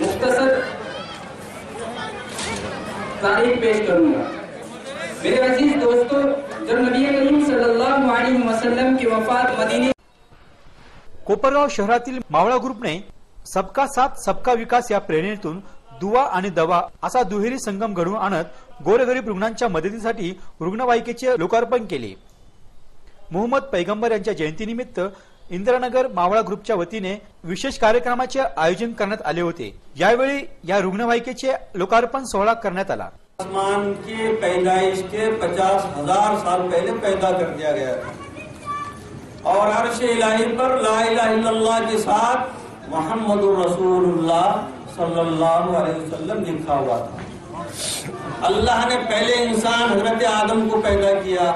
मुख्तसर तारीख पेश करूंगा। मेरे अजीज दोस्तों, जब नबी करीम सल्लल्लाहु अलैहि वसल्लम की वफात मदीने कोपरगाव शहरातील मावळा ग्रुपने सबका साथ सबका विकास या प्रेरणेतून दुवा आणि दवा असा दुहेरी संगम घडवून आणत गोरगरीब रुग्णांच्या मदतीसाठी रुग्णवाहिकेचे लोकार्पण केले। मोहम्मद पैगंबर यांच्या जयंतीनिमित्त इंदिरानगर मावळा ग्रुपच्या वतीने विशेष कार्यक्रमाचे आयोजन करण्यात आले होते। यावेळी या रुग्णवाहिकेचे लोकार्पण सोहळा करण्यात आला। आसमान की पैदाइश के 50,000 साल पहले पैदा कर दिया गया था और अर्श इलाही पर ला इलाहा इल्लल्लाह के साथ मोहम्मदुर रसूलुल्लाह सल्लल्लाहु अलैहि वसल्लम लिखा हुआ था। अल्लाह ने पहले इंसान हजरत आदम को पैदा किया,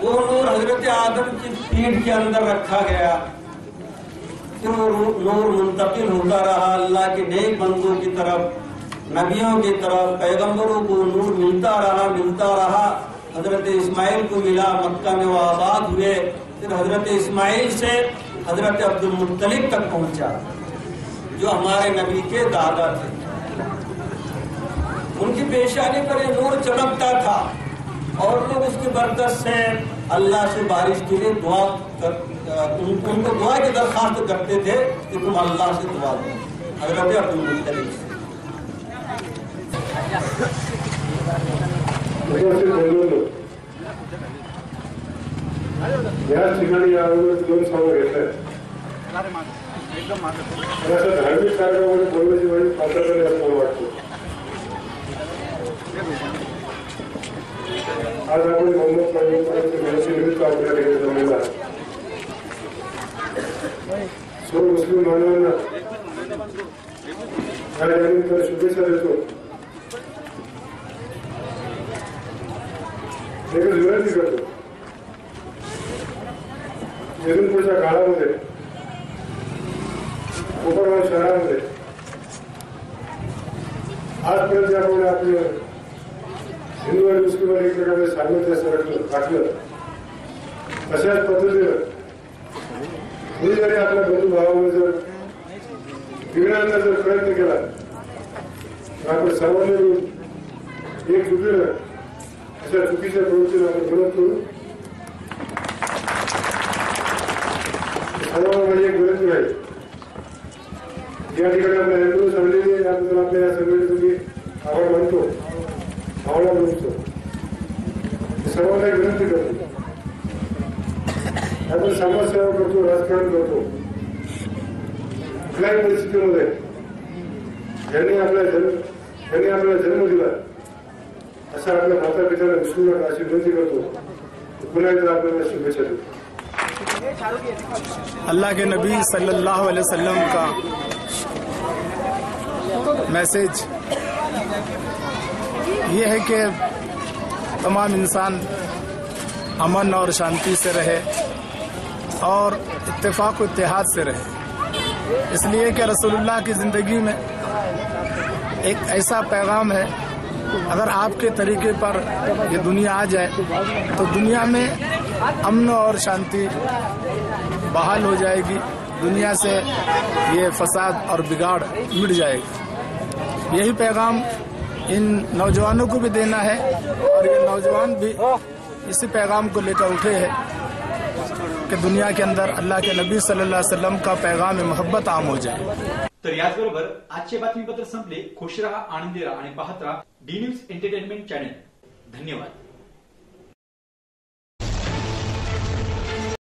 वो नूर हजरत आदम की पीठ के अंदर रखा गया, फिर वो नूर मुंतकिल होता रहा अल्लाह के नेक बंदों की तरफ, नबियों की तरफ, पैगंबरों को नूर मिलता रहा। हजरत इस्माइल को मिला, मक्का में वो आबाद हुए, फिर हजरत इस्माइल से हजरत अब्दुल मुत्तलिब तक पहुंचा जो हमारे नबी के दादा थे। उनकी पेशानी पर ये नूर चमकता था और लोग उसकी बरकत से अल्लाह से बारिश के लिए उनको दुआ की दरखास्त करते थे कि तुम अल्लाह से दुआ दो। हजरत अब्दुल मुत्तलिब से या ठिकाणी यावेळेस 2 सभा घेतल्या असं धार्मिक कार्यक्रमामध्ये बोलण्याची वेळ पात्रता असं वाटतं। आज आपण मोहम्मद पैगंबरांच्या जयंतीनिमित्त आपल्या ठिकाणी जमलेला सर्व मुस्लिम बांधवांना या निमित्ताने शुभेच्छा देतो। एकच विनंती करतो, इथून पुढच्या काळामध्ये कोपरगाव शहरामध्ये आजपर्यंत आपण आपले हिंदू आणि मुस्लिम एकमेकांना सामंजस्य राखलं, अशाच पद्धतीनं मी जरी आपल्या बंधुभावामध्ये जर बिघडण्याचा जर प्रयत्न केला तर आपण सर्वांनी मिळून एकजुटीनं अशा चुकीच्या प्रवृत्तीला आपण विरोध करू। सर्वांना माझी एक विनंती आहे, या ठिकाणी आपल्या हिंदू संघटनेने याबद्दल आपल्या या संघटनेसाठी आभार मानतो, भावना मानतो। सर्वांना एक विनंती करतो, आपण समाजसेवा करतो, राजकारण करतो, कुठल्याही परिस्थितीमध्ये ज्यांनी आपल्याला जन्म दिला अशा आपल्या माता पित्याला विसरू नका अशी विनंती करतो। पुन्हा एकदा आपल्याला शुभेच्छा देतो। अल्लाह के नबी सल्लल्लाहु अलैहि वसल्लम का मैसेज ये है कि तमाम इंसान अमन और शांति से रहे और इत्तेफाक और इत्तेहाद से रहे, इसलिए कि रसूलुल्लाह की ज़िंदगी में एक ऐसा पैगाम है, अगर आपके तरीके पर ये दुनिया आ जाए तो दुनिया में अमन और शांति बहाल हो जाएगी, दुनिया से ये फसाद और बिगाड़ मिट जाएगी। यही पैगाम इन नौजवानों को भी देना है और ये नौजवान भी इसी पैगाम को लेकर उठे हैं कि दुनिया के अंदर अल्लाह के नबी सल्लल्लाहु अलैहि वसल्लम का पैगाम मोहब्बत आम हो जाए। तर याचबरोबर आजचे बातमीपत्र संपले। खुश रहा, आनंदी रहा आणि पाहत रहा डी न्यूज एंटरटेनमेंट चॅनल। धन्यवाद।